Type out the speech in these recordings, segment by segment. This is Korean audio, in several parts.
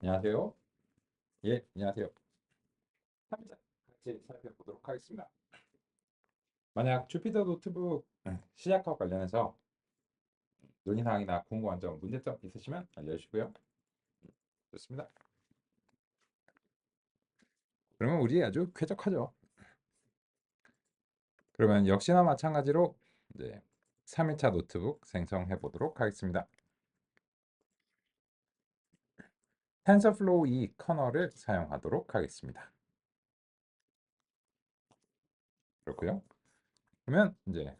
안녕하세요. 예, 안녕하세요. 3차 같이 살펴보도록 하겠습니다. 만약 주피터 노트북 시작과 관련해서 논의사항이나 궁금한 점, 문제점 있으시면 알려주시고요. 좋습니다. 그러면 우리 아주 쾌적하죠. 그러면 역시나 마찬가지로 이제 3일차 노트북 생성해 보도록 하겠습니다. 텐서플로우 2 커널을 사용하도록 하겠습니다. 그렇고요. 그러면 이제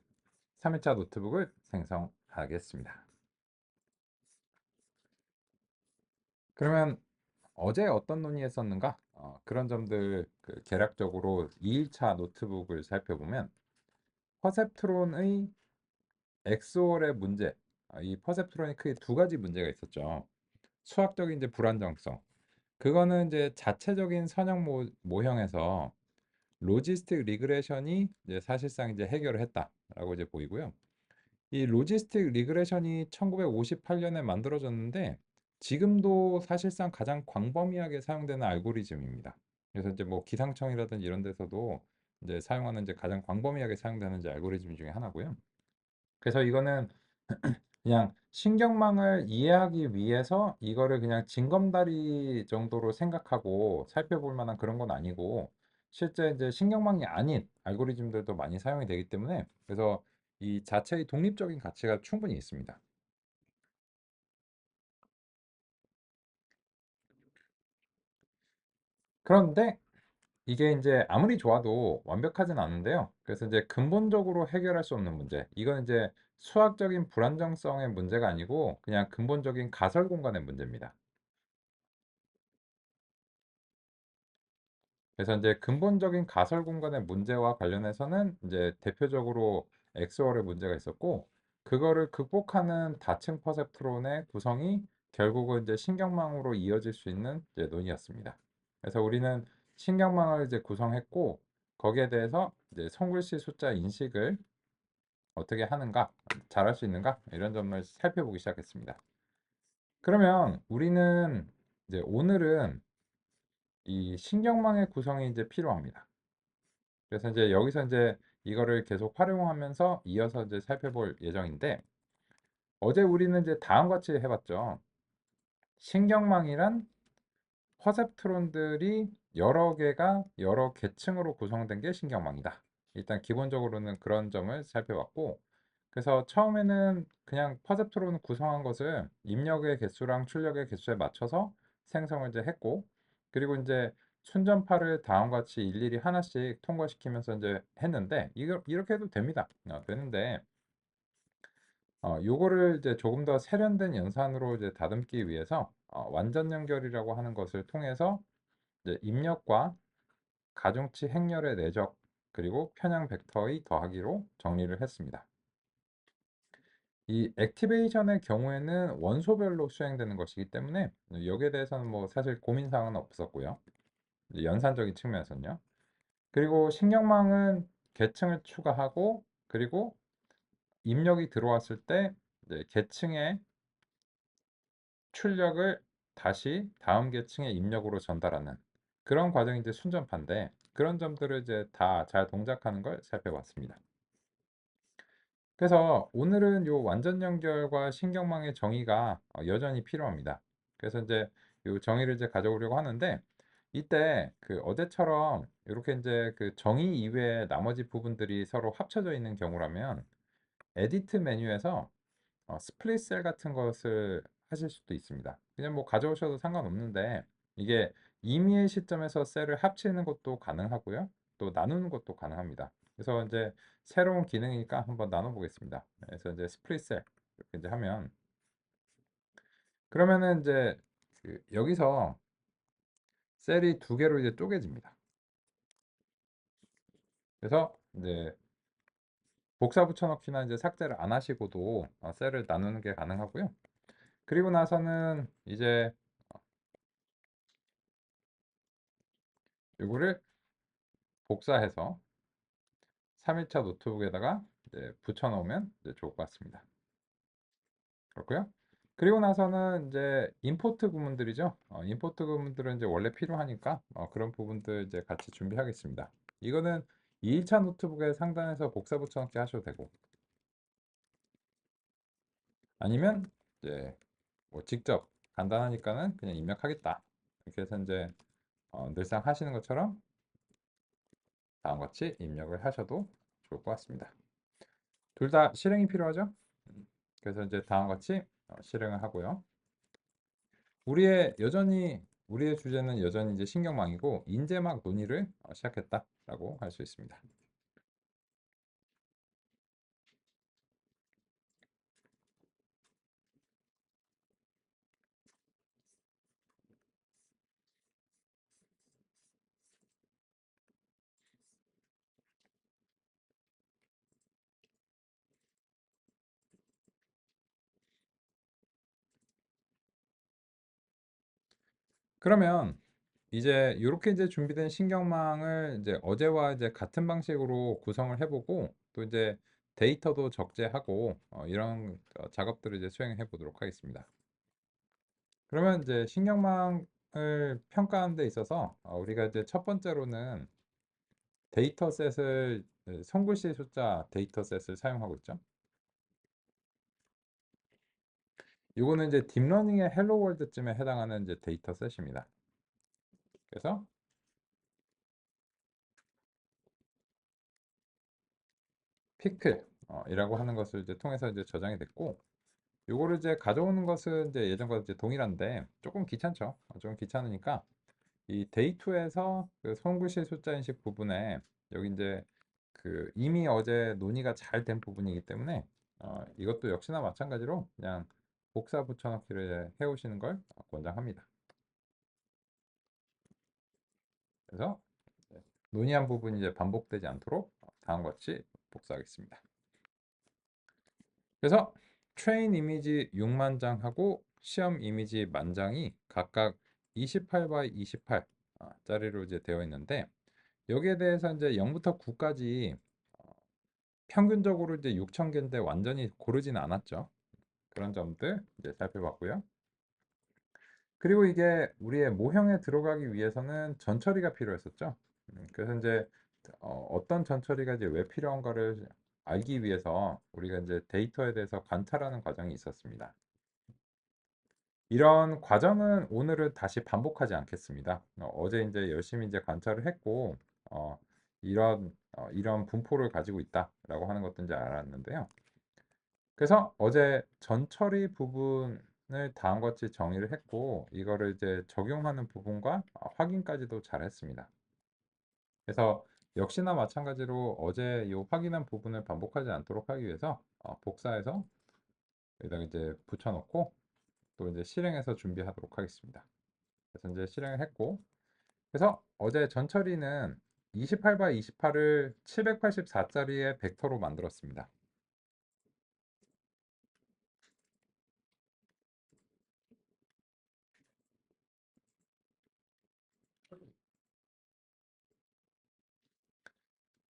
3일차 노트북을 생성하겠습니다. 그러면 어제 어떤 논의했었는가? 그런 점들 개략적으로 2일차 노트북을 살펴보면 퍼셉트론의 엑소월의 문제, 이 퍼셉트론이 크게 두 가지 문제가 있었죠. 수학적인 이제 불안정성. 그거는 이제 자체적인 선형 모형에서 로지스틱 리그레션이 이제 사실상 이제 해결을 했다라고 이제 보이고요. 이 로지스틱 리그레션이 1958년에 만들어졌는데 지금도 사실상 가장 광범위하게 사용되는 알고리즘입니다. 그래서 이제 뭐 기상청이라든지 이런 데서도 이제 사용하는 이제 가장 광범위하게 사용되는 이제 알고리즘 중에 하나고요. 그래서 이거는 그냥 신경망을 이해하기 위해서 이거를 그냥 징검다리 정도로 생각하고 살펴볼 만한 그런 건 아니고 실제 이제 신경망이 아닌 알고리즘들도 많이 사용이 되기 때문에 그래서 이 자체의 독립적인 가치가 충분히 있습니다. 그런데 이게 이제 아무리 좋아도 완벽하진 않은데요. 그래서 이제 근본적으로 해결할 수 없는 문제. 이건 이제 수학적인 불안정성의 문제가 아니고 그냥 근본적인 가설 공간의 문제입니다. 그래서 이제 근본적인 가설 공간의 문제와 관련해서는 이제 대표적으로 엑소어의 문제가 있었고 그거를 극복하는 다층 퍼셉트론의 구성이 결국은 이제 신경망으로 이어질 수 있는 이제 논의였습니다. 그래서 우리는 신경망을 이제 구성했고 거기에 대해서 이제 손글씨 숫자 인식을 어떻게 하는가, 잘할 수 있는가 이런 점을 살펴보기 시작했습니다. 그러면 우리는 이제 오늘은 이 신경망의 구성이 이제 필요합니다. 그래서 이제 여기서 이제 이거를 계속 활용하면서 이어서 이제 살펴볼 예정인데 어제 우리는 이제 다음과 같이 해봤죠. 신경망이란 퍼셉트론들이 여러 개가 여러 계층으로 구성된 게 신경망이다. 일단 기본적으로는 그런 점을 살펴봤고 그래서 처음에는 그냥 퍼셉트론 구성한 것을 입력의 개수랑 출력의 개수에 맞춰서 생성을 이제 했고 그리고 이제 순전파를 다음과 같이 일일이 하나씩 통과시키면서 이제 했는데 이거 이렇게 해도 됩니다. 되는데 요거를 이제 조금 더 세련된 연산으로 이제 다듬기 위해서 완전 연결이라고 하는 것을 통해서 이제 입력과 가중치 행렬의 내적 그리고 편향 벡터의 더하기로 정리를 했습니다. 이 액티베이션의 경우에는 원소별로 수행되는 것이기 때문에 여기에 대해서는 뭐 사실 고민사항은 없었고요. 연산적인 측면에서는요. 그리고 신경망은 계층을 추가하고 그리고 입력이 들어왔을 때 이제 계층의 출력을 다시 다음 계층의 입력으로 전달하는 그런 과정이 이제 순전파인데 그런 점들을 이제 다 잘 동작하는 걸 살펴봤습니다. 그래서 오늘은 요 완전 연결과 신경망의 정의가 여전히 필요합니다. 그래서 이제 요 정의를 이제 가져오려고 하는데 이때 그 어제처럼 이렇게 이제 그 정의 이외에 나머지 부분들이 서로 합쳐져 있는 경우라면 에디트 메뉴에서 스플릿 셀 같은 것을 하실 수도 있습니다. 그냥 뭐 가져오셔도 상관없는데 이게 임의의 시점에서 셀을 합치는 것도 가능하고요. 또 나누는 것도 가능합니다. 그래서 이제 새로운 기능이니까 한번 나눠 보겠습니다. 그래서 이제 스플릿 셀 이렇게 이제 하면 그러면은 이제 여기서 셀이 두 개로 이제 쪼개집니다. 그래서 이제 복사 붙여넣기나 이제 삭제를 안 하시고도 셀을 나누는 게 가능하고요. 그리고 나서는 이제 이거를 복사해서 3일차 노트북에다가 이제 붙여 놓으면 이제 좋을 것 같습니다. 그렇고요. 그리고 나서는 이제 임포트 구문들이죠. 임포트 구문들은 이제 원래 필요하니까 그런 부분들 이제 같이 준비하겠습니다. 이거는 2일차 노트북에 상단에서 복사 붙여넣기 하셔도 되고, 아니면 이제 뭐 직접 간단하니까는 그냥 입력하겠다. 이렇게 해서 이제 늘상 하시는 것처럼 다음과 같이 입력을 하셔도 좋을 것 같습니다. 둘 다 실행이 필요하죠. 그래서 이제 다음과 같이 실행을 하고요. 우리의 주제는 여전히 이제 신경망이고 인제막 논의를 시작했다라고 할 수 있습니다. 그러면 이제 이렇게 이제 준비된 신경망을 이제 어제와 이제 같은 방식으로 구성을 해보고 또 이제 데이터도 적재하고 이런 작업들을 이제 수행해 보도록 하겠습니다. 그러면 이제 신경망을 평가하는 데 있어서 우리가 이제 첫 번째로는 데이터셋을 손글씨 숫자 데이터셋을 사용하고 있죠. 이거는 이제 딥러닝의 헬로 월드쯤에 해당하는 이제 데이터셋입니다. 그래서 피클이라고 하는 것을 이제 통해서 이제 저장이 됐고, 요거를 이제 가져오는 것은 이제 예전과 이제 동일한데 조금 귀찮죠. 좀 귀찮으니까 이 데이2에서 그 손글씨 숫자 인식 부분에 여기 이제 그 이미 어제 논의가 잘 된 부분이기 때문에 이것도 역시나 마찬가지로 그냥 복사 붙여넣기를 해오시는 걸 권장합니다. 그래서 논의한 부분이 이제 반복되지 않도록 다음과 같이 복사하겠습니다. 그래서 트레인 이미지 6만 장하고 시험 이미지 만 장이 각각 28 by 28 짜리로 이제 되어 있는데 여기에 대해서 이제 0부터 9까지 평균적으로 이제 6,000개인데 완전히 고르지는 않았죠. 그런 점들 이제 살펴봤고요. 그리고 이게 우리의 모형에 들어가기 위해서는 전처리가 필요했었죠. 그래서 이제 어떤 전처리가 이제 왜 필요한가를 알기 위해서 우리가 이제 데이터에 대해서 관찰하는 과정이 있었습니다. 이런 과정은 오늘은 다시 반복하지 않겠습니다. 어제 이제 열심히 이제 관찰을 했고, 이런 분포를 가지고 있다라고 하는 것도 이제 알았는데요. 그래서 어제 전처리 부분을 다음과 같이 정의를 했고, 이거를 이제 적용하는 부분과 확인까지도 잘 했습니다. 그래서 역시나 마찬가지로 어제 이 확인한 부분을 반복하지 않도록 하기 위해서 복사해서 여기다가 이제 붙여놓고 또 이제 실행해서 준비하도록 하겠습니다. 그래서 이제 실행을 했고, 그래서 어제 전처리는 28 by 28을 784짜리의 벡터로 만들었습니다.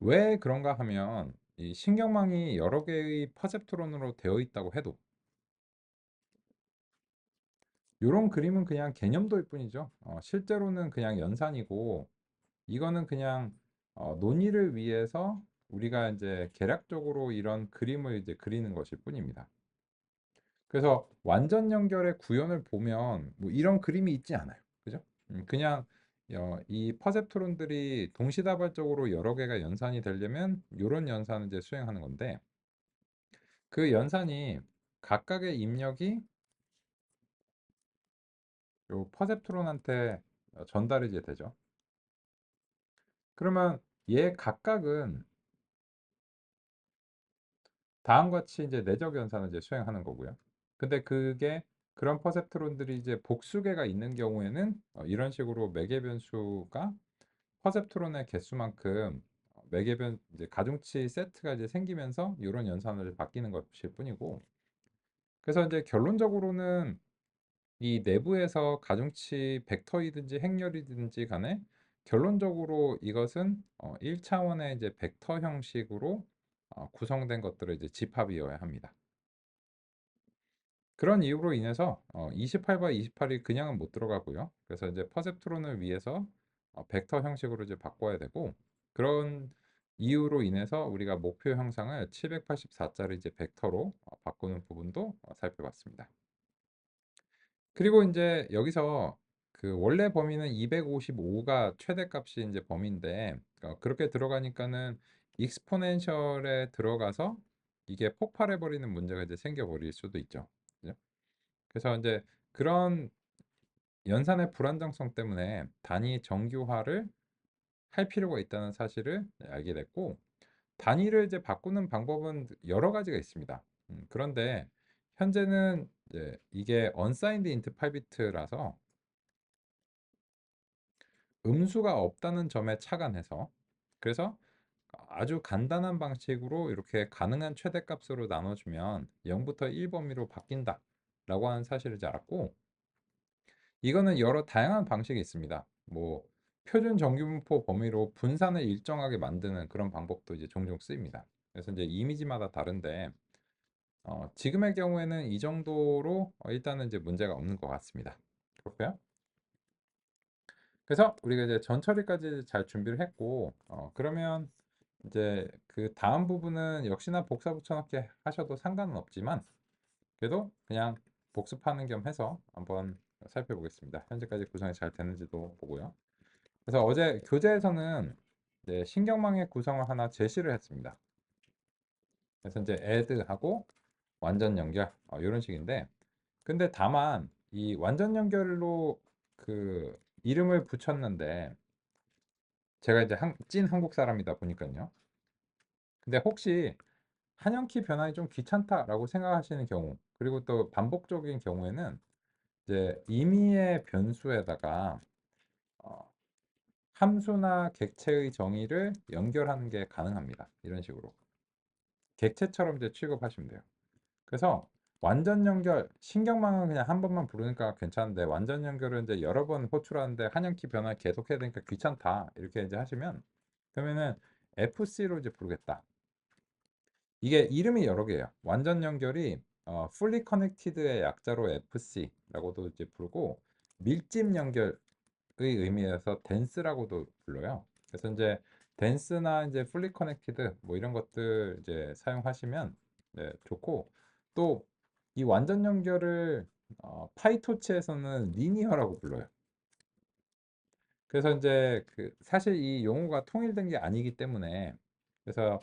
왜 그런가 하면 이 신경망이 여러 개의 퍼셉트론으로 되어 있다고 해도 이런 그림은 그냥 개념도일 뿐이죠. 실제로는 그냥 연산이고 이거는 그냥 논의를 위해서 우리가 이제 계략적으로 이런 그림을 이제 그리는 것일 뿐입니다. 그래서 완전 연결의 구현을 보면 뭐 이런 그림이 있지 않아요. 그죠? 그냥 이 퍼셉트론들이 동시다발적으로 여러 개가 연산이 되려면 이런 연산을 이제 수행하는 건데 그 연산이 각각의 입력이 요 퍼셉트론한테 전달이 이제 되죠. 그러면 얘 각각은 다음과 같이 이제 내적 연산을 이제 수행하는 거고요. 근데 그게 그런 퍼셉트론들이 이제 복수개가 있는 경우에는 이런 식으로 매개 변수가 퍼셉트론의 개수만큼 매개 변 이제 가중치 세트가 이제 생기면서 이런 연산을 바뀌는 것일 뿐이고 그래서 이제 결론적으로는 이 내부에서 가중치 벡터이든지 행렬이든지 간에 결론적으로 이것은 1차원의 이제 벡터 형식으로 구성된 것들을 이제 집합이어야 합니다. 그런 이유로 인해서 28 by 28이 그냥은 못 들어가고요. 그래서 이제 퍼셉트론을 위해서 벡터 형식으로 이제 바꿔야 되고, 그런 이유로 인해서 우리가 목표 형상을 784짜리 이제 벡터로 바꾸는 부분도 살펴봤습니다. 그리고 이제 여기서 그 원래 범위는 255가 최대값이 이제 범위인데, 그렇게 들어가니까는 익스포넨셜에 들어가서 이게 폭발해 버리는 문제가 이제 생겨 버릴 수도 있죠. 그죠? 그래서 이제 그런 연산의 불안정성 때문에 단위 정규화를 할 필요가 있다는 사실을 알게 됐고, 단위를 이제 바꾸는 방법은 여러 가지가 있습니다. 그런데 현재는 이제 이게 unsigned int 8비트라서 음수가 없다는 점에 착안해서, 그래서 아주 간단한 방식으로 이렇게 가능한 최대값으로 나눠주면 0부터 1 범위로 바뀐다 라고 하는 사실을 이제 알았고, 이거는 여러 다양한 방식이 있습니다. 뭐 표준 정규분포 범위로 분산을 일정하게 만드는 그런 방법도 이제 종종 쓰입니다. 그래서 이제 이미지마다 다른데 지금의 경우에는 이 정도로 일단은 이제 문제가 없는 것 같습니다. 그렇고요. 그래서 우리가 이제 전처리까지 잘 준비를 했고, 그러면 이제 그 다음 부분은 역시나 복사 붙여넣기 하셔도 상관은 없지만, 그래도 그냥 복습하는 겸 해서 한번 살펴보겠습니다. 현재까지 구성이 잘 되는지도 보고요. 그래서 어제 교재에서는 이제 신경망의 구성을 하나 제시를 했습니다. 그래서 이제 add하고 완전 연결 이런 식인데, 근데 다만 이 완전 연결로 그 이름을 붙였는데, 제가 이제 찐 한국 사람이다 보니까요. 근데 혹시 한영키 변환이 좀 귀찮다라고 생각하시는 경우, 그리고 또 반복적인 경우에는 이제 임의의 변수에다가 어, 함수나 객체의 정의를 연결하는 게 가능합니다. 이런 식으로 객체처럼 이제 취급하시면 돼요. 그래서 완전 연결, 신경망은 그냥 한 번만 부르니까 괜찮은데, 완전 연결은 이제 여러 번 호출하는데 한영키 변화 계속 해야 되니까 귀찮다 이렇게 이제 하시면, 그러면은 FC로 이제 부르겠다. 이게 이름이 여러 개예요. 완전 연결이 Fully Connected의 약자로 FC라고도 이제 부르고, 밀집 연결의 의미에서 dense라고도 불러요. 그래서 이제 dense나 이제 Fully Connected 뭐 이런 것들 이제 사용하시면 네, 좋고, 또 이 완전 연결을 파이토치에서는 리니어라고 불러요. 그래서 이제 그 사실 이 용어가 통일된 게 아니기 때문에, 그래서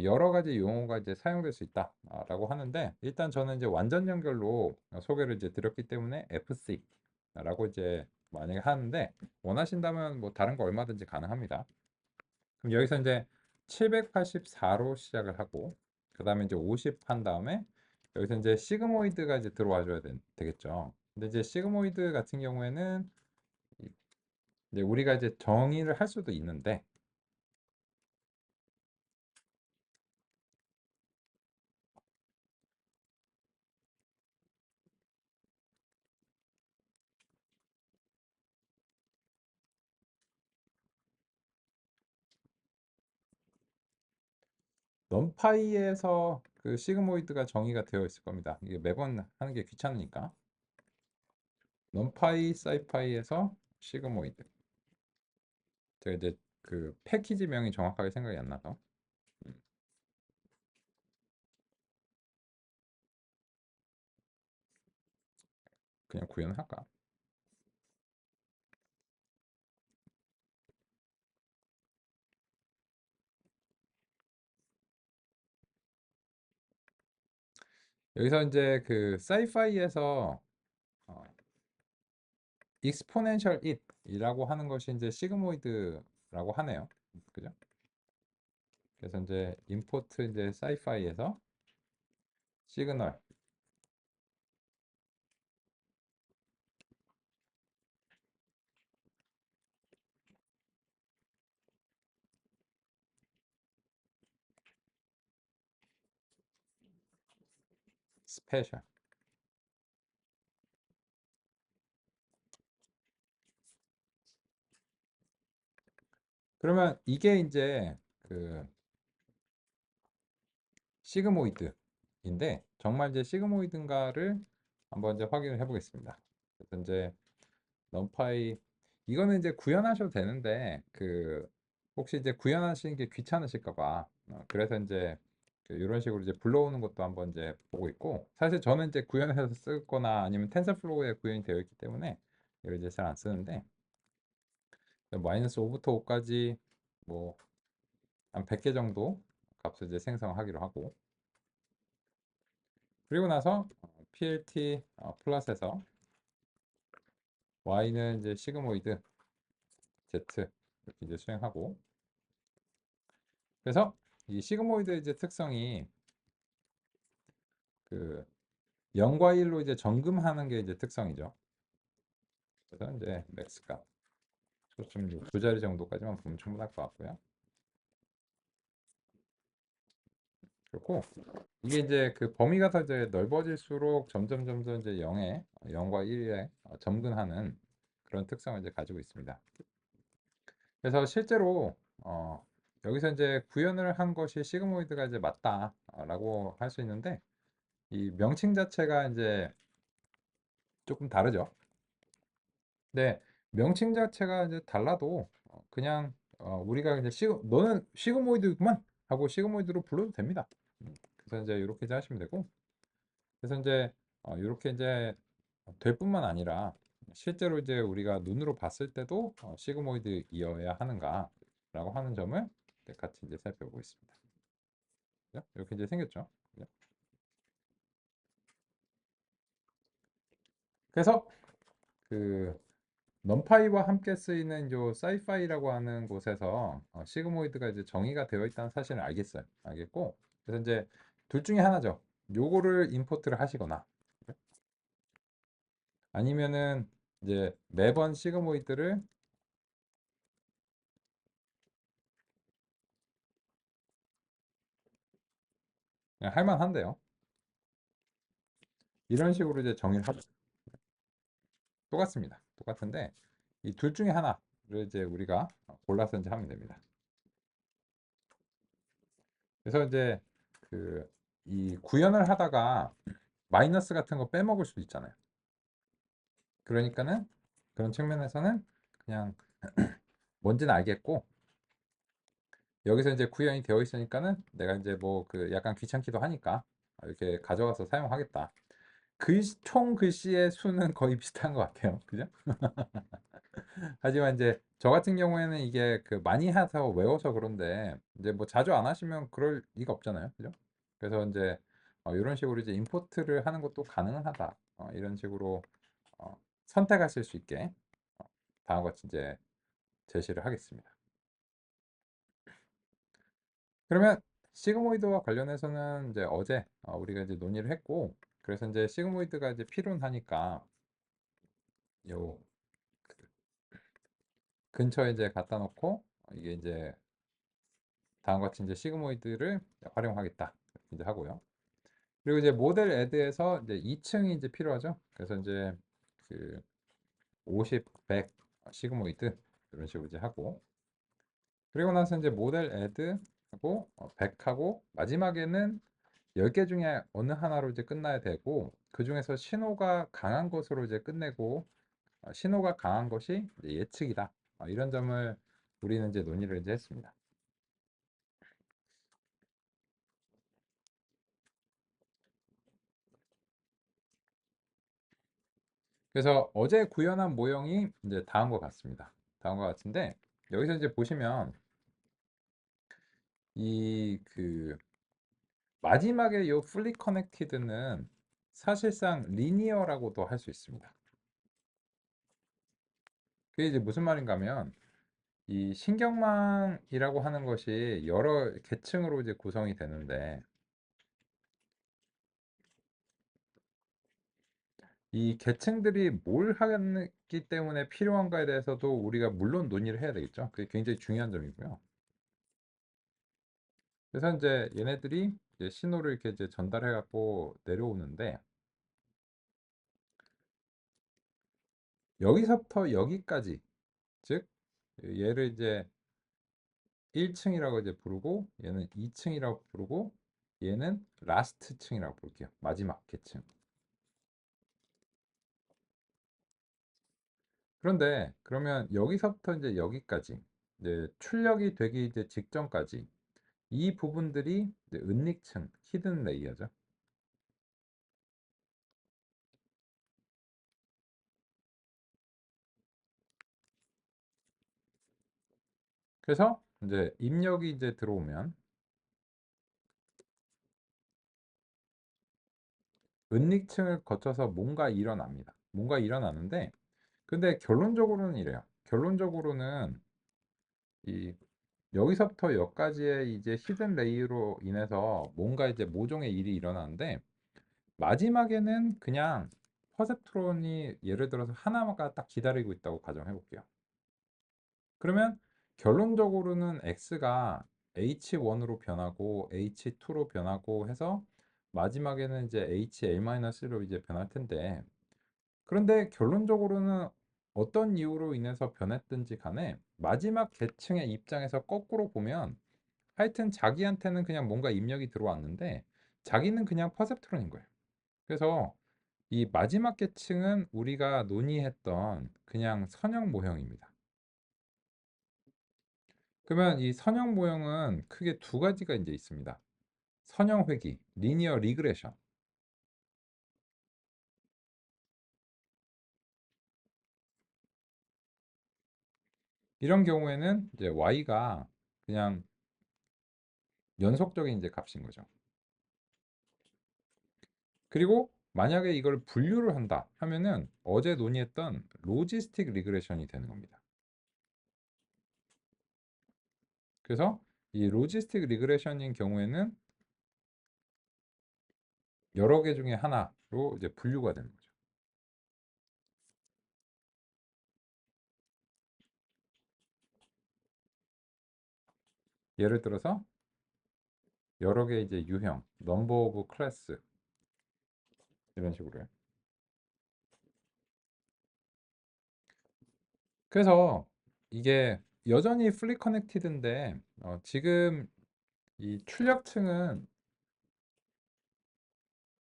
여러 가지 용어가 이제 사용될 수 있다라고 하는데, 일단 저는 이제 완전 연결로 소개를 이제 드렸기 때문에 FC라고 이제 만약에 하는데, 원하신다면 뭐 다른 거 얼마든지 가능합니다. 그럼 여기서 이제 784로 시작을 하고, 그 다음에 이제 50 한 다음에 여기서 이제 시그모이드가 이제 들어와 줘야 되겠죠. 근데 이제 시그모이드 같은 경우에는 이제 우리가 이제 정의를 할 수도 있는데, 넘파이에서 그 시그모이드가 정의가 되어 있을 겁니다. 이게 매번 하는 게 귀찮으니까. 넘파이 사이파이에서 시그모이드. 제가 이제 그 패키지 명이 정확하게 생각이 안 나서 음, 그냥 구현할까. 여기서 이제 그 사이파이에서 익스포넨셜 it이라고 하는 것이 이제 시그모이드라고 하네요. 그죠? 그래서 이제 임포트 이제 사이파이에서 시그널 스페셜. 그러면 이게 이제 그 시그모이드인데, 정말 이제 시그모이드인가를 한번 이제 확인을 해보겠습니다. 그래서 이제 numpy 이거는 이제 구현하셔도 되는데 그 혹시 이제 구현하시는 게 귀찮으실까 봐 그래서 이제 이런 식으로 이제 불러오는 것도 한번 이제 보고 있고 사실 저는 이제 구현해서 쓰거나 아니면 텐서플로우에 구현이 되어 있기 때문에 이걸 이제 잘 안 쓰는데 마이너스 5부터 5까지 뭐 한 100개 정도 값을 이제 생성하기로 하고 그리고 나서 plt 플러스에서 y는 이제 시그모이드 z 이렇게 이제 수행하고 그래서 이 시그모이드 이제 특성이 그 0과 1로 이제 정금하는 게 이제 특성이죠. 그래서 이제 맥스 값 좀 두 자리 정도까지만 보면 충분할 것 같고요. 그렇고 이게 이제 그 범위가 더 이제 넓어질수록 점점 이제 0과 1에 점근하는 그런 특성을 이제 가지고 있습니다. 그래서 실제로 여기서 이제 구현을 한 것이 시그모이드가 이제 맞다라고 할 수 있는데 이 명칭 자체가 이제 조금 다르죠. 근데 명칭 자체가 이제 달라도 그냥 우리가 이제 너는 시그모이드구만 하고 시그모이드로 불러도 됩니다. 그래서 이제 이렇게 이제 하시면 되고 그래서 이제 이렇게 이제 될 뿐만 아니라 실제로 이제 우리가 눈으로 봤을 때도 시그모이드이어야 하는가라고 하는 점을 같이 이제 살펴보고 있습니다. 그죠? 이렇게 이제 생겼죠. 그죠? 그래서 그 넘파이와 함께 쓰이는 요 사이파이라고 하는 곳에서 시그모이드가 이제 정의가 되어 있다는 사실을 알겠어요. 알겠고 그래서 이제 둘 중에 하나죠. 요거를 임포트를 하시거나 아니면은 이제 매번 시그모이드를 그냥 할 만한데요. 이런 식으로 이제 정의를 하죠. 똑같습니다. 똑같은데 이 둘 중에 하나를 이제 우리가 골라서 이제 하면 됩니다. 그래서 이제 그 이 구현을 하다가 마이너스 같은 거 빼먹을 수도 있잖아요. 그러니까는 그런 측면에서는 그냥 뭔지는 알겠고 여기서 이제 구현이 되어 있으니까는 내가 이제 뭐 그 약간 귀찮기도 하니까 이렇게 가져가서 사용하겠다. 총 글씨의 수는 거의 비슷한 것 같아요. 그죠? 하지만 이제 저 같은 경우에는 이게 그 많이 해서 외워서 그런데 이제 뭐 자주 안 하시면 그럴 리가 없잖아요. 그죠? 그래서 이제 이런 식으로 이제 임포트를 하는 것도 가능하다. 이런 식으로 선택하실 수 있게 다음과 같이 이제 제시를 하겠습니다. 그러면 시그모이드와 관련해서는 이제 어제 우리가 이제 논의를 했고 그래서 이제 시그모이드가 이제 필요하니까 요 근처에 이제 갖다 놓고 이게 이제 다음과 같이 이제 시그모이드를 활용하겠다 이제 하고요. 그리고 이제 모델 애드에서 이제 2층이 이제 필요하죠. 그래서 이제 그 50, 100 시그모이드 이런 식으로 이제 하고 그리고 나서 이제 모델 애드하고 100하고 마지막에는 10개 중에 어느 하나로 이제 끝나야 되고 그 중에서 신호가 강한 것으로 이제 끝내고 신호가 강한 것이 이제 예측이다. 이런 점을 우리는 이제 논의를 이제 했습니다. 그래서 어제 구현한 모형이 이제 다음과 같습니다. 다음과 같은데 여기서 이제 보시면 이 그 마지막에 요 fully connected는 사실상 리니어라고도 할 수 있습니다. 그게 이제 무슨 말인가 하면 이 신경망이라고 하는 것이 여러 계층으로 이제 구성이 되는데 이 계층들이 뭘 하기 때문에 필요한가에 대해서도 우리가 물론 논의를 해야 되겠죠. 그게 굉장히 중요한 점이고요. 그래서 이제 얘네들이 이제 신호를 이렇게 이제 전달해 갖고 내려오는데 여기서부터 여기까지 즉 얘를 이제 1층이라고 이제 부르고 얘는 2층이라고 부르고 얘는 라스트 층이라고 부를게요. 마지막 계층. 그런데 그러면 여기서부터 이제 여기까지 이제 출력이 되기 이제 직전까지 이 부분들이 이제 은닉층, 히든 레이어죠. 그래서 이제 입력이 이제 들어오면 은닉층을 거쳐서 뭔가 일어납니다. 뭔가 일어나는데 근데 결론적으로는 이래요. 결론적으로는 이 여기서부터 여기까지의 이제 히든 레이로 인해서 뭔가 이제 모종의 일이 일어나는데 마지막에는 그냥 퍼셉트론이 예를 들어서 하나가 딱 기다리고 있다고 가정해 볼게요. 그러면 결론적으로는 x가 h1으로 변하고 h2로 변하고 해서 마지막에는 이제 hl-로 이제 변할 텐데 그런데 결론적으로는 어떤 이유로 인해서 변했든지 간에 마지막 계층의 입장에서 거꾸로 보면 하여튼 자기한테는 그냥 뭔가 입력이 들어왔는데 자기는 그냥 퍼셉트론인 거예요. 그래서 이 마지막 계층은 우리가 논의했던 그냥 선형 모형입니다. 그러면 이 선형 모형은 크게 두 가지가 이제 있습니다. 선형 회귀, 리니어 리그레션. 이런 경우에는 이제 y가 그냥 연속적인 이제 값인 거죠. 그리고 만약에 이걸 분류를 한다 하면은 어제 논의했던 로지스틱 리그레션이 되는 겁니다. 그래서 이 로지스틱 리그레션인 경우에는 여러 개 중에 하나로 이제 분류가 되는 거죠. 예를 들어서 여러 개 이제 유형, 넘버 오브 클래스 이런 식으로요. 그래서 이게 여전히 풀리 커넥티드인데 지금 이 출력층은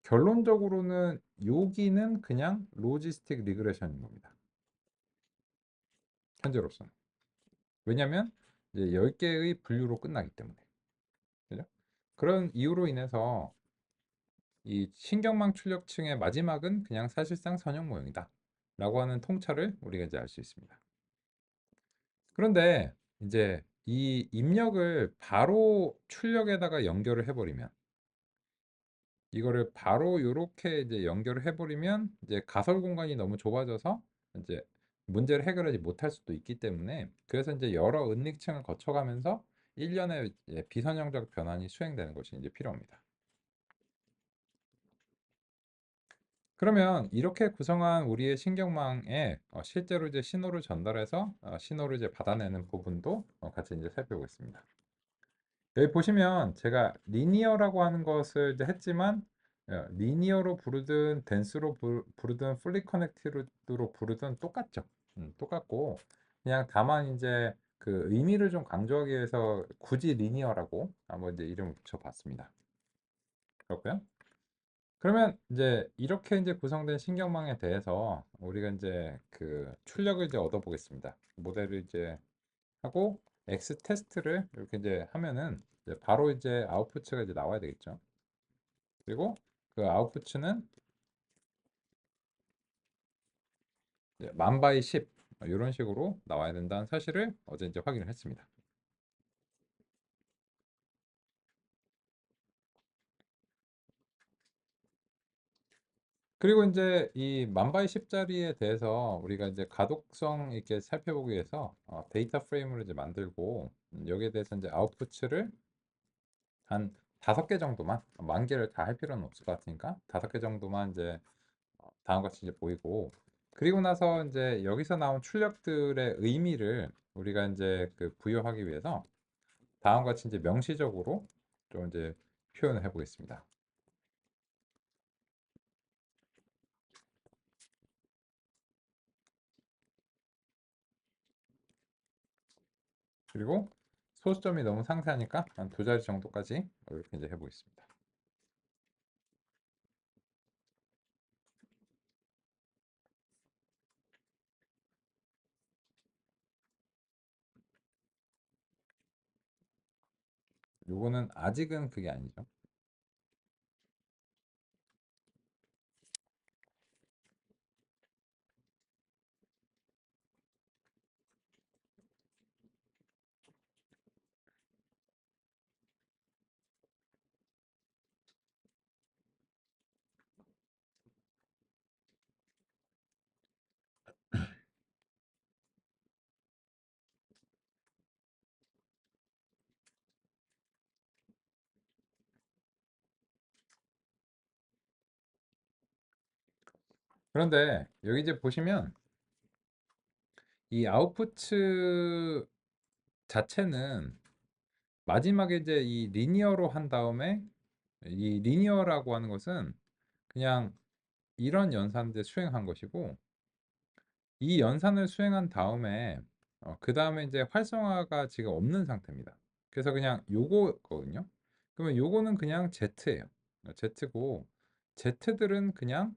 결론적으로는 여기는 그냥 로지스틱 리그레션인 겁니다. 현재로서는. 왜냐하면 이제 10개의 분류로 끝나기 때문에. 그죠? 그런 이유로 인해서 이 신경망 출력층의 마지막은 그냥 사실상 선형 모형이다. 라고 하는 통찰을 우리가 이제 알 수 있습니다. 그런데 이제 이 입력을 바로 출력에다가 연결을 해버리면 이거를 바로 이렇게 이제 연결을 해버리면 이제 가설 공간이 너무 좁아져서 이제 문제를 해결하지 못할 수도 있기 때문에 그래서 이제 여러 은닉층을 거쳐가면서 일련의 비선형적 변환이 수행되는 것이 이제 필요합니다. 그러면 이렇게 구성한 우리의 신경망에 실제로 이제 신호를 전달해서 신호를 이제 받아내는 부분도 같이 이제 살펴보겠습니다. 여기 보시면 제가 리니어라고 하는 것을 이제 했지만 리니어로 부르든 덴스로 부르든 풀리 커넥티드로 부르든 똑같죠. 똑같고 그냥 다만 이제 그 의미를 좀 강조하기 위해서 굳이 리니어라고 한번 이제 이름을 붙여봤습니다. 그렇고요. 그러면 이제 이렇게 이제 구성된 신경망에 대해서 우리가 이제 그 출력을 이제 얻어보겠습니다. 모델을 이제 하고 X 테스트를 이렇게 이제 하면은 이제 바로 이제 아웃풋가 이제 나와야 되겠죠. 그리고 그 아웃풋은 만 바이 10 이런 식으로 나와야 된다는 사실을 어제 이제 확인을 했습니다. 그리고 이제 이 만 바이 10짜리에 대해서 우리가 이제 가독성 있게 살펴보기 위해서 데이터 프레임을 이제 만들고 여기에 대해서 이제 아웃풋을 한 5개 정도만 만 개를 다 할 필요는 없을 것 같으니까 5개 정도만 이제 다음과 같이 이제 보이고 그리고 나서 이제 여기서 나온 출력들의 의미를 우리가 이제 그 부여하기 위해서 다음과 같이 이제 명시적으로 좀 이제 표현을 해 보겠습니다. 그리고 소수점이 너무 상세하니까 한 두 자리 정도까지 이렇게 이제 해 보겠습니다. 요거는 아직은 그게 아니죠. 그런데 여기 이제 보시면 이 아웃푸트 자체는 마지막에 이제 이 리니어로 한 다음에 이 리니어라고 하는 것은 그냥 이런 연산대 수행한 것이고 이 연산을 수행한 다음에 그 다음에 이제 활성화가 지금 없는 상태입니다. 그래서 그냥 요거거든요. 그러면 요거는 그냥 Z예요. Z고 Z들은 그냥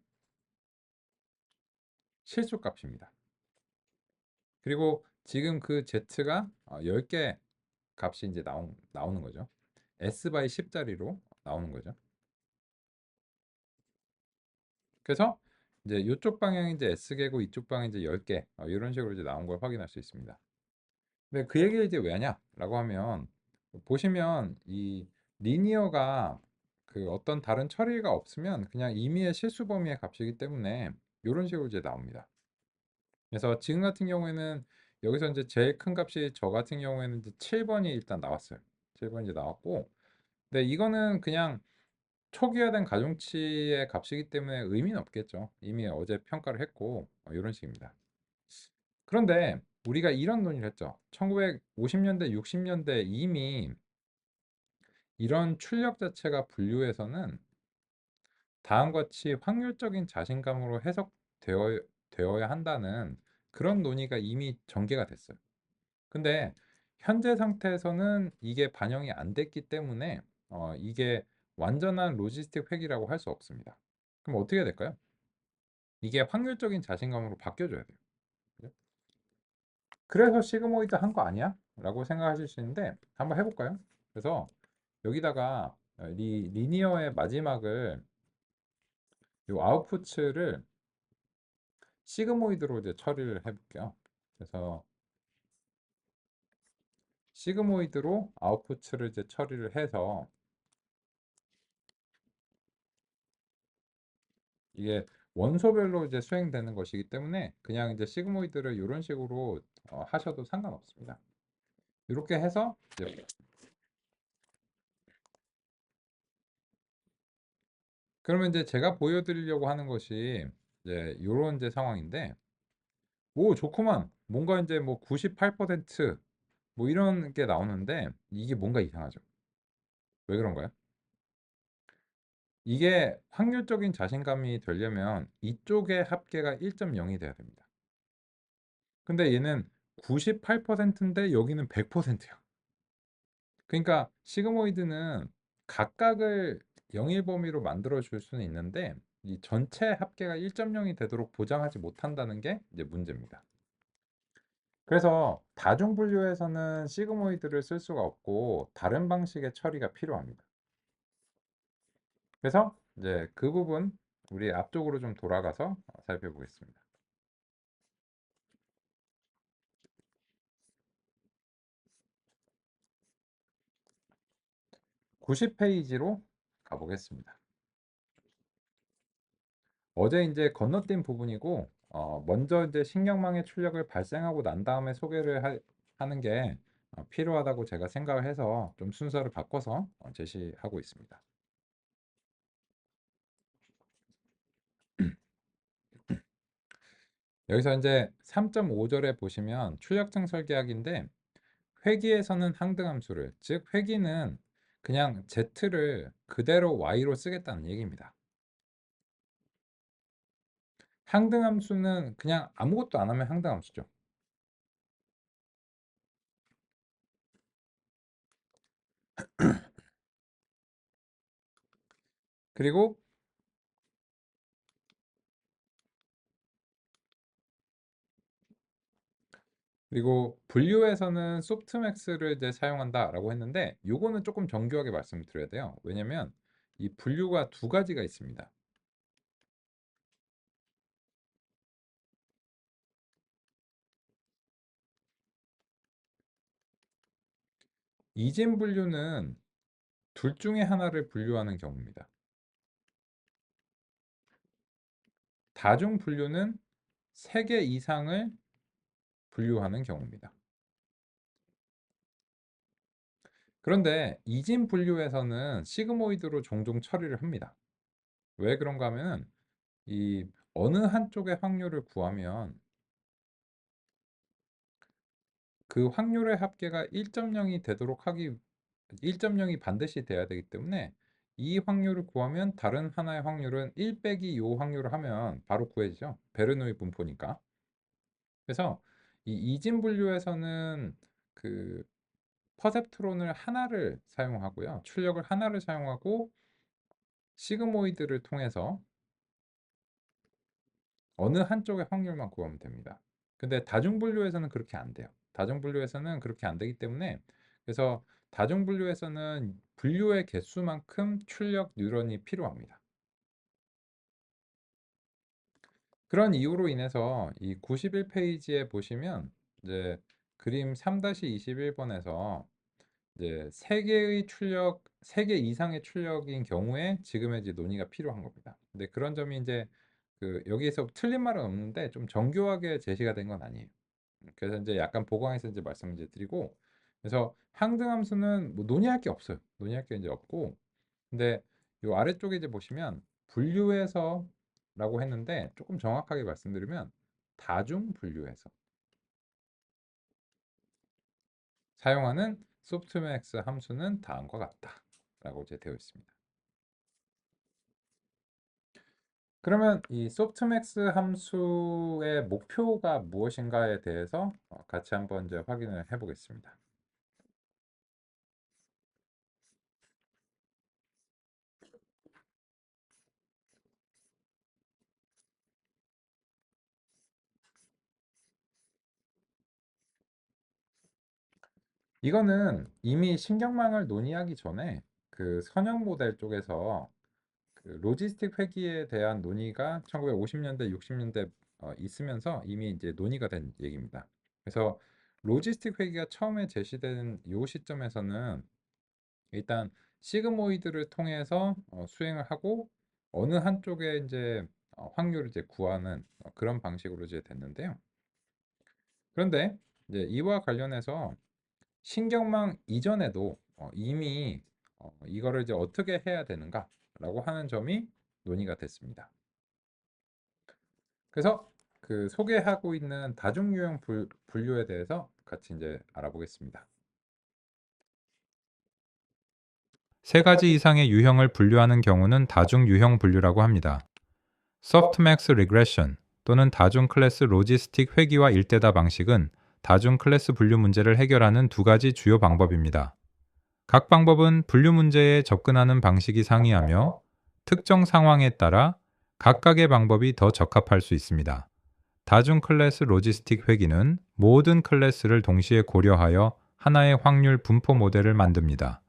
실수값입니다. 그리고 지금 그 Z가 10개 값이 이제 나오는 거죠. S 바이 10짜리로 나오는 거죠. 그래서 이제 이쪽 방향이 이제 S개고 이쪽 방향이 이제 10개 이런 식으로 이제 나온 걸 확인할 수 있습니다. 근데 그 얘기를 이제 왜 하냐라고 하면 보시면 이 리니어가 그 어떤 다른 처리가 없으면 그냥 임의의 실수 범위의 값이기 때문에 이런 식으로 이제 나옵니다. 그래서 지금 같은 경우에는 여기서 이제 제일 큰 값이 저 같은 경우에는 이제 7번이 일단 나왔어요. 7번이 이제 나왔고, 근데 이거는 그냥 초기화된 가중치의 값이기 때문에 의미는 없겠죠. 이미 어제 평가를 했고 이런 식입니다. 그런데 우리가 이런 논의를 했죠. 1950년대, 60년대 이미 이런 출력 자체가 분류에서는 다음과 같이 확률적인 자신감으로 되어야 한다는 그런 논의가 이미 전개가 됐어요. 근데 현재 상태에서는 이게 반영이 안 됐기 때문에 이게 완전한 로지스틱 획이라고 할 수 없습니다. 그럼 어떻게 해야 될까요? 이게 확률적인 자신감으로 바뀌어줘야 돼요. 그죠? 그래서 시그모이드 한 거 아니야? 라고 생각하실 수 있는데 한번 해볼까요? 그래서 여기다가 리니어의 마지막을 이 아웃풋을 시그모이드로 이제 처리를 해볼게요. 그래서 시그모이드로 아웃풋을 이제 처리를 해서 이게 원소별로 이제 수행되는 것이기 때문에 그냥 이제 시그모이드를 이런 식으로 하셔도 상관없습니다. 이렇게 해서 이제 그러면 이제 제가 보여드리려고 하는 것이 이제 이런 이제 상황인데 오 좋구만 뭔가 이제 뭐 98%뭐 이런 게 나오는데 이게 뭔가 이상하죠. 왜 그런가요? 이게 확률적인 자신감이 되려면 이쪽의 합계가 1.0이 돼야 됩니다. 근데 얘는 98%인데 여기는 100%예요. 그러니까 시그모이드는 각각을 영일 범위로 만들어 줄 수는 있는데 이 전체 합계가 1.0이 되도록 보장하지 못한다는 게 이제 문제입니다. 그래서 다중 분류에서는 시그모이드를 쓸 수가 없고 다른 방식의 처리가 필요합니다. 그래서 이제 그 부분 우리 앞쪽으로 좀 돌아가서 살펴보겠습니다. 90페이지로 가보겠습니다. 어제 이제 건너뛴 부분이고 먼저 이제 신경망의 출력을 발생하고 난 다음에 하는 게 필요하다고 제가 생각을 해서 좀 순서를 바꿔서 제시하고 있습니다. 여기서 이제 3.5절에 보시면 출력층 설계학인데 회기에서는 항등함수를 즉 회기는 그냥 Z를 그대로 Y로 쓰겠다는 얘기입니다. 항등함수는 그냥 아무것도 안 하면 항등함수죠. 그리고 그리고 분류에서는 소프트맥스를 이제 사용한다라고 했는데 요거는 조금 정교하게 말씀을 드려야 돼요. 왜냐면 이 분류가 두 가지가 있습니다. 이진 분류는 둘 중에 하나를 분류하는 경우입니다. 다중 분류는 3개 이상을 분류하는 경우입니다. 그런데 이진 분류에서는 시그모이드로 종종 처리를 합니다. 왜 그런가 하면은 이 어느 한쪽의 확률을 구하면 그 확률의 합계가 1.0이 되도록 1.0이 반드시 돼야 되기 때문에 이 확률을 구하면 다른 하나의 확률은 1 빼기 요 확률을 하면 바로 구해지죠. 베르노이 분포니까. 그래서 이 이진 분류에서는 그 퍼셉트론을 하나를 사용하고요. 출력을 하나를 사용하고 시그모이드를 통해서 어느 한쪽의 확률만 구하면 됩니다. 근데 다중분류에서는 그렇게 안 돼요. 다중분류에서는 그렇게 안 되기 때문에 그래서 다중분류에서는 분류의 개수만큼 출력 뉴런이 필요합니다. 그런 이유로 인해서 이 91페이지에 보시면 이제 그림 3-21번에서 이제 3개의 출력, 3개 이상의 출력인 경우에 지금의 이제 논의가 필요한 겁니다. 근데 그런 점이 이제 그 여기에서 틀린 말은 없는데 좀 정교하게 제시가 된 건 아니에요. 그래서 이제 약간 보강해서 이제 말씀을 이제 드리고 그래서 항등함수는 뭐 논의할 게 없어요. 논의할 게 이제 없고 근데 요 아래쪽에 이제 보시면 분류해서라고 했는데 조금 정확하게 말씀드리면 다중 분류해서 사용하는 소프트맥스 함수는 다음과 같다 라고 이제 되어 있습니다. 그러면 이 소프트맥스 함수의 목표가 무엇인가에 대해서 같이 한번 이제 확인을 해 보겠습니다. 이거는 이미 신경망을 논의하기 전에 그 선형 모델 쪽에서 그 로지스틱 회귀에 대한 논의가 1950년대, 60년대 있으면서 이미 이제 논의가 된 얘기입니다. 그래서 로지스틱 회귀가 처음에 제시된 이 시점에서는 일단 시그모이드를 통해서 수행을 하고 어느 한쪽에 이제 확률을 이제 구하는 그런 방식으로 이제 됐는데요. 그런데 이제 이와 관련해서 신경망 이전에도 이미 이거를 이제 어떻게 해야 되는가라고 하는 점이 논의가 됐습니다. 그래서 그 소개하고 있는 다중유형 분류에 대해서 같이 이제 알아보겠습니다. 세 가지 이상의 유형을 분류하는 경우는 다중 유형 분류라고 합니다. 소프트맥스 리그레션 또는 다중 클래스 로지스틱 회귀와 일대다 방식은 다중 클래스 분류 문제를 해결하는 두 가지 주요 방법입니다. 각 방법은 분류 문제에 접근하는 방식이 상이하며 특정 상황에 따라 각각의 방법이 더 적합할 수 있습니다. 다중 클래스 로지스틱 회귀는 모든 클래스를 동시에 고려하여 하나의 확률 분포 모델을 만듭니다.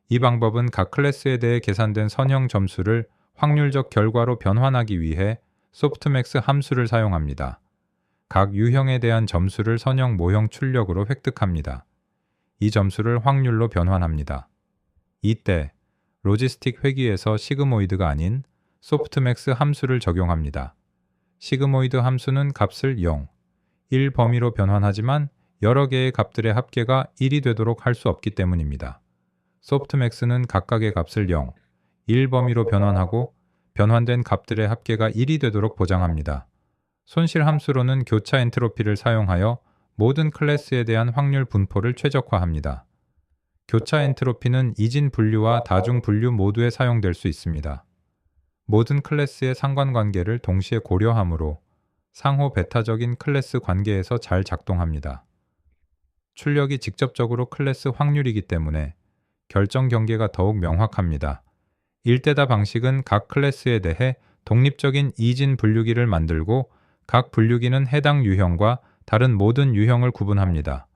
이 방법은 각 클래스에 대해 계산된 선형 점수를 확률적 결과로 변환하기 위해 소프트맥스 함수를 사용합니다. 각 유형에 대한 점수를 선형 모형 출력으로 획득합니다. 이 점수를 확률로 변환합니다. 이때 로지스틱 회귀에서 시그모이드가 아닌 소프트맥스 함수를 적용합니다. 시그모이드 함수는 값을 0, 1 범위로 변환하지만 여러 개의 값들의 합계가 1이 되도록 할 수 없기 때문입니다. 소프트맥스는 각각의 값을 0, 1 범위로 변환하고 변환된 값들의 합계가 1이 되도록 보장합니다. 손실 함수로는 교차 엔트로피를 사용하여 모든 클래스에 대한 확률 분포를 최적화합니다. 교차 엔트로피는 이진 분류와 다중 분류 모두에 사용될 수 있습니다. 모든 클래스의 상관관계를 동시에 고려하므로 상호 베타적인 클래스 관계에서 잘 작동합니다. 출력이 직접적으로 클래스 확률이기 때문에 결정 경계가 더욱 명확합니다. 일대다 방식은 각 클래스에 대해 독립적인 이진 분류기를 만들고 각 분류기는 해당 유형과 다른 모든 유형을 구분합니다.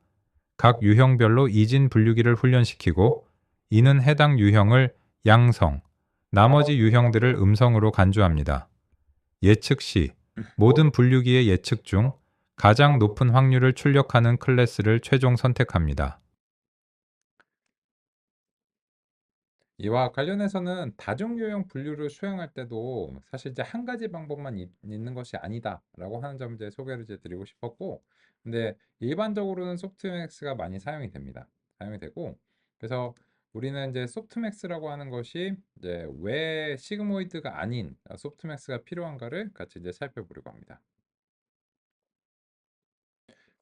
각 유형별로 이진 분류기를 훈련시키고 이는 해당 유형을 양성, 나머지 유형들을 음성으로 간주합니다. 예측 시 모든 분류기의 예측 중 가장 높은 확률을 출력하는 클래스를 최종 선택합니다. 이와 관련해서는 다중유형 분류를 수행할 때도 사실 이제 한 가지 방법만 있는 것이 아니다라고 하는 점 이제 소개를 이제 드리고 싶었고, 근데 일반적으로는 소프트맥스가 많이 사용이 됩니다. 사용이 되고, 그래서 우리는 이제 소프트맥스라고 하는 것이 이제 왜 시그모이드가 아닌 소프트맥스가 필요한가를 같이 이제 살펴보려고 합니다.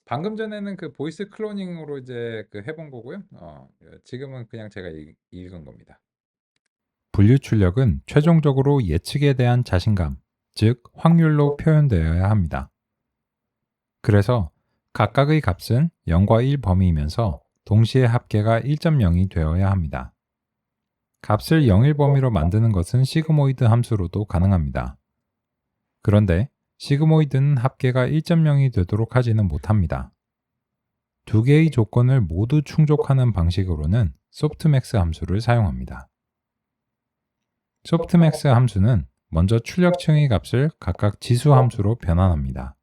방금 전에는 그 보이스 클로닝으로 이제 그 해본 거고요. 지금은 그냥 제가 읽은 겁니다. 분류 출력은 최종적으로 예측에 대한 자신감, 즉 확률로 표현되어야 합니다. 그래서 각각의 값은 0과 1 범위이면서 동시에 합계가 1.0이 되어야 합니다. 값을 0일 범위로 만드는 것은 시그모이드 함수로도 가능합니다. 그런데 시그모이드는 합계가 1.0이 되도록 하지는 못합니다. 두 개의 조건을 모두 충족하는 방식으로는 소프트맥스 함수를 사용합니다. 소프트맥스 함수는 먼저 출력층의 값을 각각 지수 함수로 변환합니다.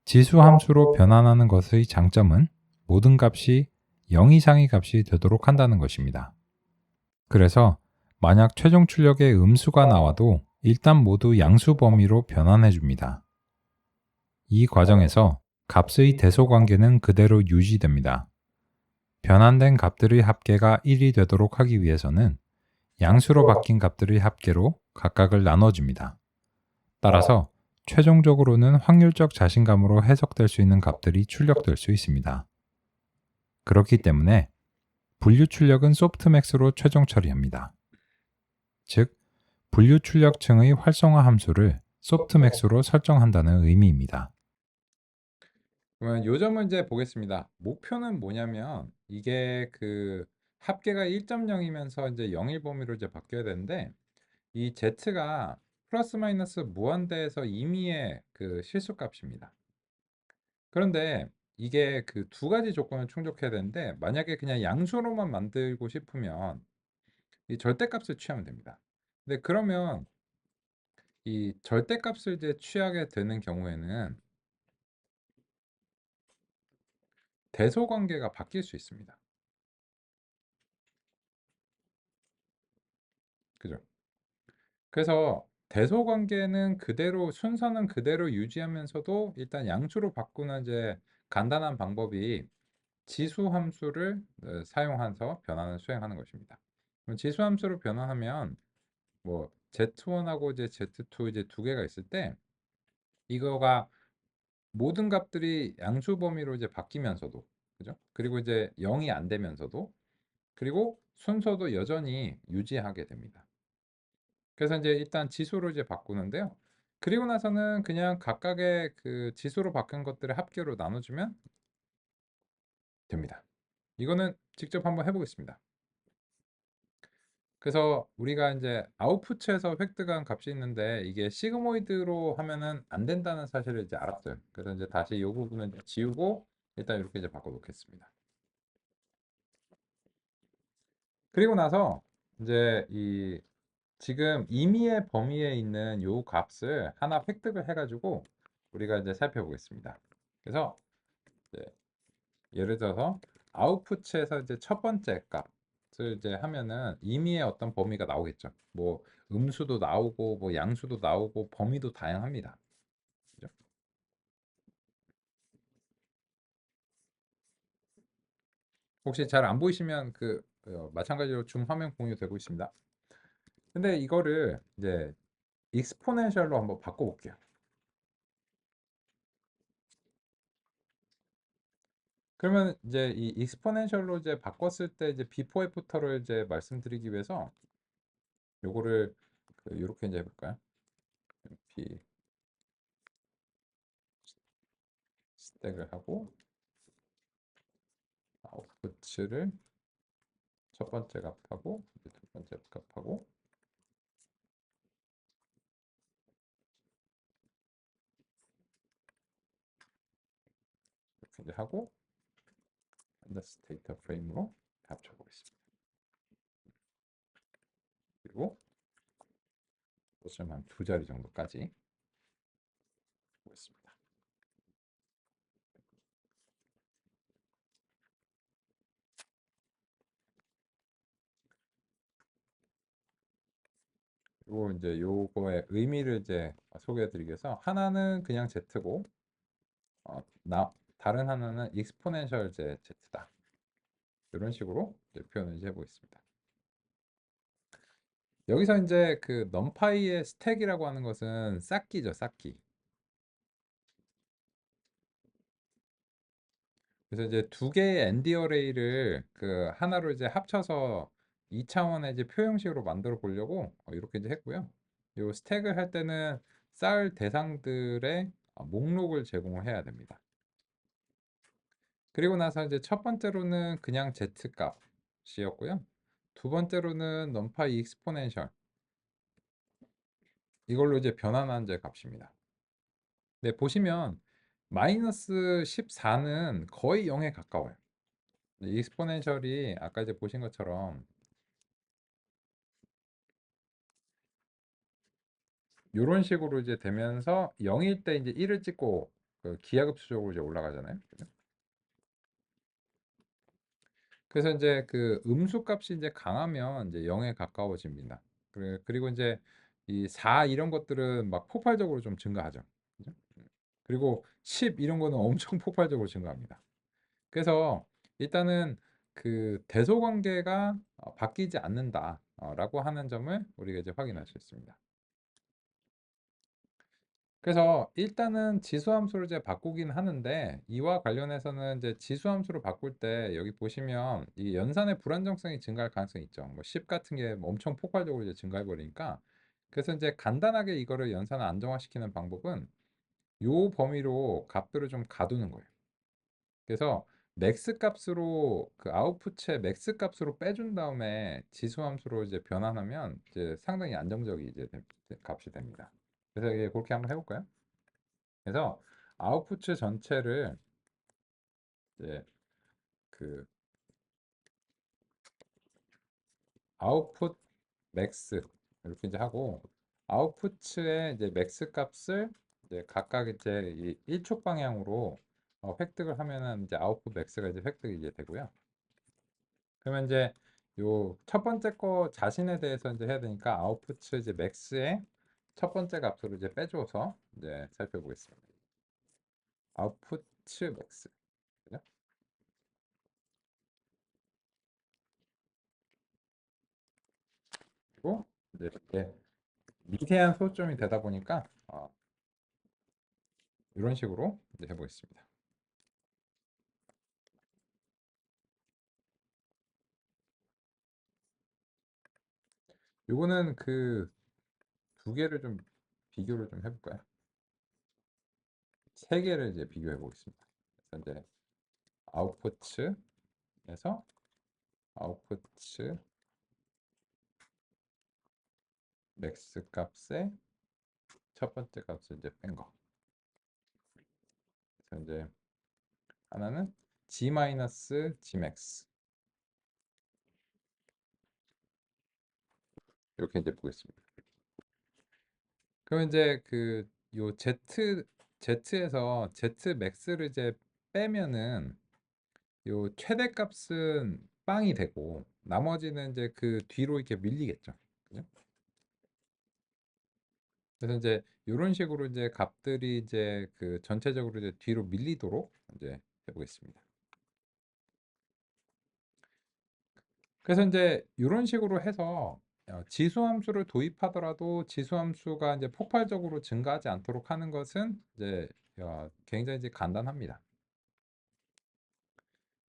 지수 함수로 변환하는 것의 장점은 모든 값이 0 이상의 값이 되도록 한다는 것입니다. 그래서 만약 최종 출력에 음수가 나와도 일단 모두 양수 범위로 변환해 줍니다. 이 과정에서 값의 대소 관계는 그대로 유지됩니다. 변환된 값들의 합계가 1이 되도록 하기 위해서는 양수로 바뀐 값들의 합계로 각각을 나눠줍니다. 따라서 최종적으로는 확률적 자신감으로 해석될 수 있는 값들이 출력될 수 있습니다. 그렇기 때문에 분류 출력은 소프트맥스로 최종 처리합니다. 즉, 분류 출력층의 활성화 함수를 소프트맥스로 설정한다는 의미입니다. 그러면 요점을 이제 보겠습니다. 목표는 뭐냐면 이게 그 합계가 1.0이면서 이제 0일 범위로 이제 바뀌어야 되는데, 이 z가 플러스 마이너스 무한대에서 임의의 그 실수값입니다. 그런데 이게 그 두 가지 조건을 충족해야 되는데, 만약에 그냥 양수로만 만들고 싶으면 이 절대값을 취하면 됩니다. 근데 그러면 이 절대값을 이제 취하게 되는 경우에는 대소 관계가 바뀔 수 있습니다. 그죠? 그래서 대소 관계는 그대로 순서는 그대로 유지하면서도 일단 양수로 바꾸는 이제 간단한 방법이 지수 함수를 사용해서 변환을 수행하는 것입니다. 그럼 지수 함수로 변환하면 뭐 z1하고 이제 z2 이제 두 개가 있을 때 이거가 모든 값들이 양수 범위로 이제 바뀌면서도, 그죠? 그리고 이제 0이 안 되면서도, 그리고 순서도 여전히 유지하게 됩니다. 그래서 이제 일단 지수로 이제 바꾸는데요. 그리고 나서는 그냥 각각의 그 지수로 바뀐 것들을 합계로 나눠주면 됩니다. 이거는 직접 한번 해보겠습니다. 그래서 우리가 이제 아웃풋에서 획득한 값이 있는데 이게 시그모이드로 하면은 안 된다는 사실을 이제 알았어요. 그래서 이제 다시 이 부분은 이제 지우고 일단 이렇게 이제 바꿔 놓겠습니다. 그리고 나서 이제 이 지금 임의의 범위에 있는 요 값을 하나 획득을 해가지고 우리가 이제 살펴보겠습니다. 그래서 이제 예를 들어서 아웃풋에서 이제 첫 번째 값을 이제 하면은 임의의 어떤 범위가 나오겠죠. 뭐 음수도 나오고 뭐 양수도 나오고 범위도 다양합니다. 그죠? 혹시 잘 안 보이시면 그 마찬가지로 줌 화면 공유되고 있습니다. 근데 이거를 이제 익스포넨셜로 한번 바꿔볼게요. 그러면 이제 이 익스포넨셜로 이제 바꿨을 때 이제 비포 애프터를 이제 말씀드리기 위해서 요거를 이렇게 이제 해볼까요? 비 스택을 하고 아웃풋을 첫 번째 값하고 두 번째 값하고 이제 하고 pandas 데이터 프레임으로 합쳐 보겠습니다. 그리고 숫자는 한 2자리 정도까지 보겠습니다. 그리고 이제 요거의 의미를 이제 소개해 드리기 위해서 하나는 그냥 Z고 다른 하나는 exponential Z다. 이런 식으로 이제 표현을 이제 해보겠습니다. 여기서 이제 그 numPy의 스택이라고 하는 것은 쌓기죠, 쌓기. 그래서 이제 두 개의 ND 어레이를 그 하나로 이제 합쳐서 2차원의 이제 표 형식으로 만들어 보려고 이렇게 이제 했고요. 요 스택을 할 때는 쌓을 대상들의 목록을 제공을 해야 됩니다. 그리고 나서 이제 첫 번째로는 그냥 Z 값이었고요. 두 번째로는 numpy exponential 이걸로 이제 변환한 제 값입니다. 네, 보시면 마이너스 14는 거의 0에 가까워요. 익스포넨셜이 아까 이제 보신 것처럼 이런 식으로 이제 되면서 0일 때 이제 1을 찍고 그 기하급수적으로 이제 올라가잖아요. 그죠? 그래서 이제 그 음수 값이 이제 강하면 이제 0에 가까워집니다. 그리고 이제 이 4 이런 것들은 막 폭발적으로 좀 증가하죠. 그죠? 그리고 10 이런 거는 엄청 폭발적으로 증가합니다. 그래서 일단은 그 대소 관계가 바뀌지 않는다라고 하는 점을 우리가 이제 확인할 수 있습니다. 그래서 일단은 지수함수를 이제 바꾸긴 하는데 이와 관련해서는 이제 지수함수를 바꿀 때 여기 보시면 이 연산의 불안정성이 증가할 가능성이 있죠. 뭐 10 같은 게뭐 엄청 폭발적으로 이제 증가해 버리니까 그래서 이제 간단하게 이거를 연산을 안정화시키는 방법은 요 범위로 값들을 좀 가두는 거예요. 그래서 맥스 값으로 그 아웃풋의 맥스 값으로 빼준 다음에 지수함수로 이제 변환하면 이제 상당히 안정적이 이제 값이 됩니다. 그래서 이게 그렇게 한번 해볼까요? 그래서 아웃풋 전체를 이제 그 아웃풋 맥스 이렇게 이제 하고 아웃풋의 이제 맥스 값을 이제 각각 이제 이 1촉 방향으로 획득을 하면은 이제 아웃풋 맥스가 이제 획득이 이제 되고요. 그러면 이제 요 첫 번째 거 자신에 대해서 이제 해야 되니까 아웃풋 이제 맥스의 첫 번째 값으로 이제 빼줘서 이제 살펴보겠습니다. 아웃풋 맥스. 그죠? 그리고 이제 이렇게 미세한 소점이 되다 보니까 이런 식으로 이제 해보겠습니다. 요거는 그 두 개를 좀 비교를 좀 해볼까요? 세 개를 이제 비교해 보겠습니다. 그래서 이제 아웃풋에서 아웃풋 맥스 값의 첫 번째 값을 이제 뺀 거. 그래서 이제 하나는 G-Gmax 이렇게 이제 보겠습니다. 그럼 이제 그 요 Z에서 Z max를 이제 빼면은 요 최대값은 빵이 되고 나머지는 이제 그 뒤로 이렇게 밀리겠죠. 그죠? 그래서 이제 이런 식으로 이제 값들이 이제 그 전체적으로 이제 뒤로 밀리도록 이제 해보겠습니다. 그래서 이제 이런 식으로 해서 지수함수를 도입하더라도 지수함수가 이제 폭발적으로 증가하지 않도록 하는 것은 이제 굉장히 이제 간단합니다.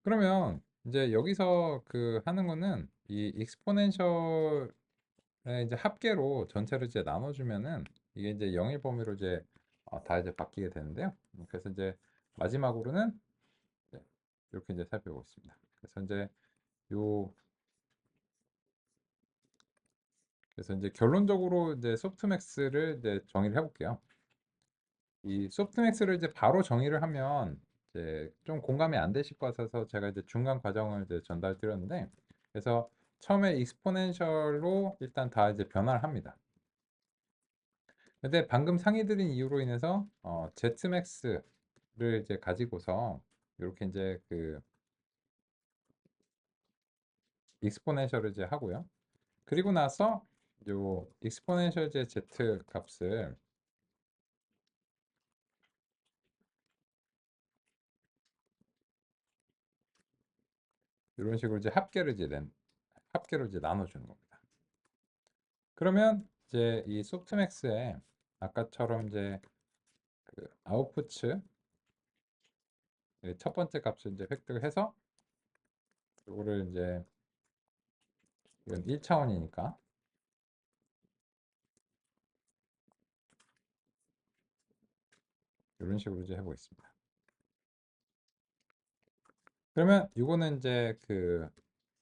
그러면 이제 여기서 그 하는 거는 이 익스포넨셜의 이제 합계로 전체를 이제 나눠주면은 이게 이제 영일 범위로 이제 다 이제 바뀌게 되는데요. 그래서 이제 마지막으로는 네, 이렇게 이제 살펴보겠습니다. 그래서 이제 요 그래서 이제 결론적으로 이제 소프트맥스를 이제 정의를 해볼게요. 이 소프트맥스를 이제 바로 정의를 하면 이제 좀 공감이 안 되실 것 같아서 제가 이제 중간 과정을 이제 전달 드렸는데, 그래서 처음에 익스포넨셜로 일단 다 이제 변화를 합니다. 근데 방금 상의 드린 이유로 인해서 Zmax를 이제 가지고서 이렇게 이제 그 익스포넨셜을 이제 하고요. 그리고 나서 요 익스포넨셜 제 Z 값을 이런 식으로 이제 합계로 이제 나눠주는 겁니다. 그러면 이제 이 소프트맥스에 아까처럼 이제 그 아웃푸츠 첫 번째 값을 이제 획득을 해서 이거를 이제 이건 1차원이니까 이런 식으로 이제 해보겠습니다. 그러면 이거는 이제 그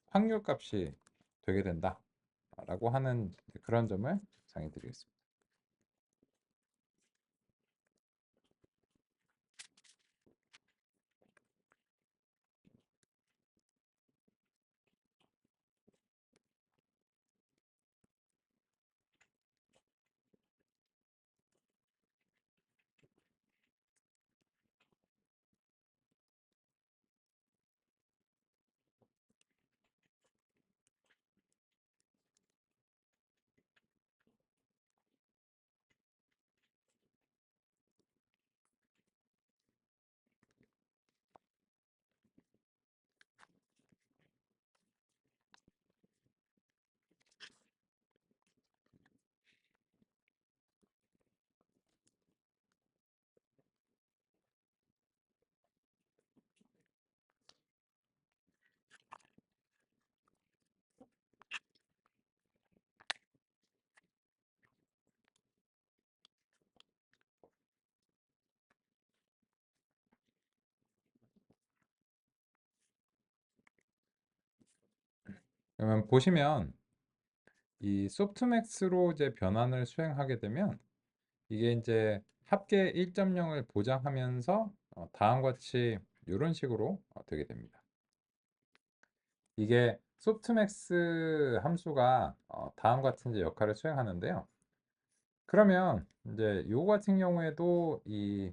확률 값이 되게 된다라고 하는 그런 점을 상의 드리겠습니다. 그러면 보시면 이 소프트맥스로 이제 변환을 수행하게 되면 이게 이제 합계 1.0을 보장하면서 다음과 같이 이런 식으로 되게 됩니다. 이게 소프트맥스 함수가 다음과 같은 이제 역할을 수행하는데요. 그러면 이제 요거 같은 경우에도 이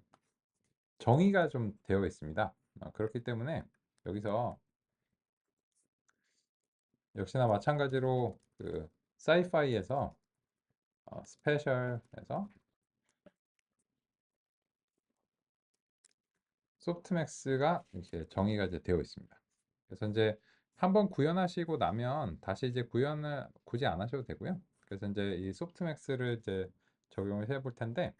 정의가 좀 되어 있습니다. 그렇기 때문에 여기서 역시나 마찬가지로 그 사이파이에서 스페셜에서 소프트맥스가 이렇게 정의가 이제 되어 있습니다. 그래서 이제 한번 구현하시고 나면 다시 이제 구현을 굳이 안 하셔도 되고요. 그래서 이제 이 소프트맥스를 이제 적용을 해볼 텐데,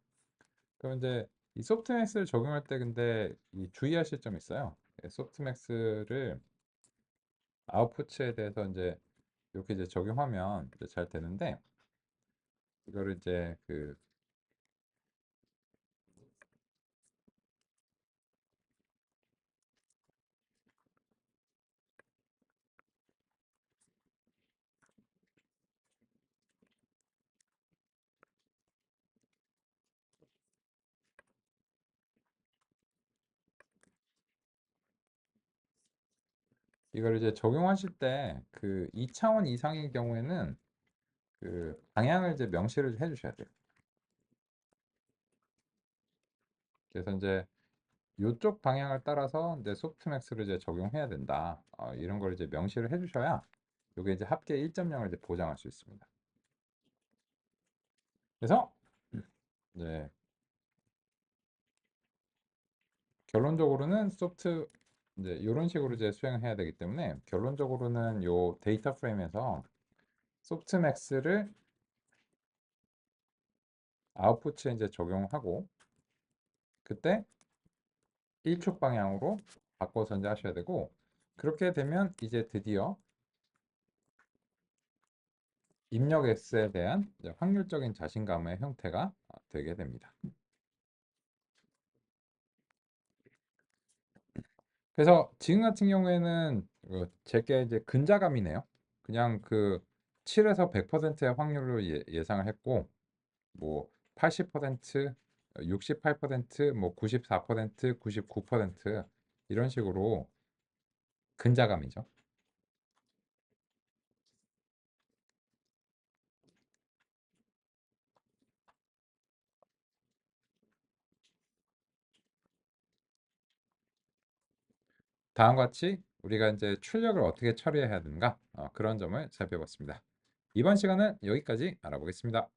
그럼 이제 이 소프트맥스를 적용할 때 근데 이 주의하실 점이 있어요. 소프트맥스를 아웃푸트에 대해서 이제 이렇게 이제 적용하면 이제 잘 되는데, 이거를 이제 그 이걸 이제 적용하실 때 그 2차원 이상의 경우에는 그 방향을 이제 명시를 해 주셔야 돼요. 그래서 이제 요쪽 방향을 따라서 이제 소프트맥스를 이제 적용해야 된다. 이런 걸 이제 명시를 해 주셔야 요게 이제 합계 1.0을 이제 보장할 수 있습니다. 그래서 이제 결론적으로는 이제 요런 식으로 이제 수행을 해야 되기 때문에 결론적으로는 요 데이터 프레임에서 소프트맥스를 아웃풋에 이제 적용하고 그때 1축 방향으로 바꿔서 이제 하셔야 되고, 그렇게 되면 이제 드디어 입력 X에 대한 이제 확률적인 자신감의 형태가 되게 됩니다. 그래서 지금 같은 경우에는 제게 이제 근자감이네요. 그냥 그 7에서 100%의 확률로 예상을 했고 뭐 80% 68%, 뭐 94%, 99% 이런 식으로 근자감이죠. 다음과 같이 우리가 이제 출력을 어떻게 처리해야 하는가 그런 점을 살펴봤습니다. 이번 시간은 여기까지 알아보겠습니다.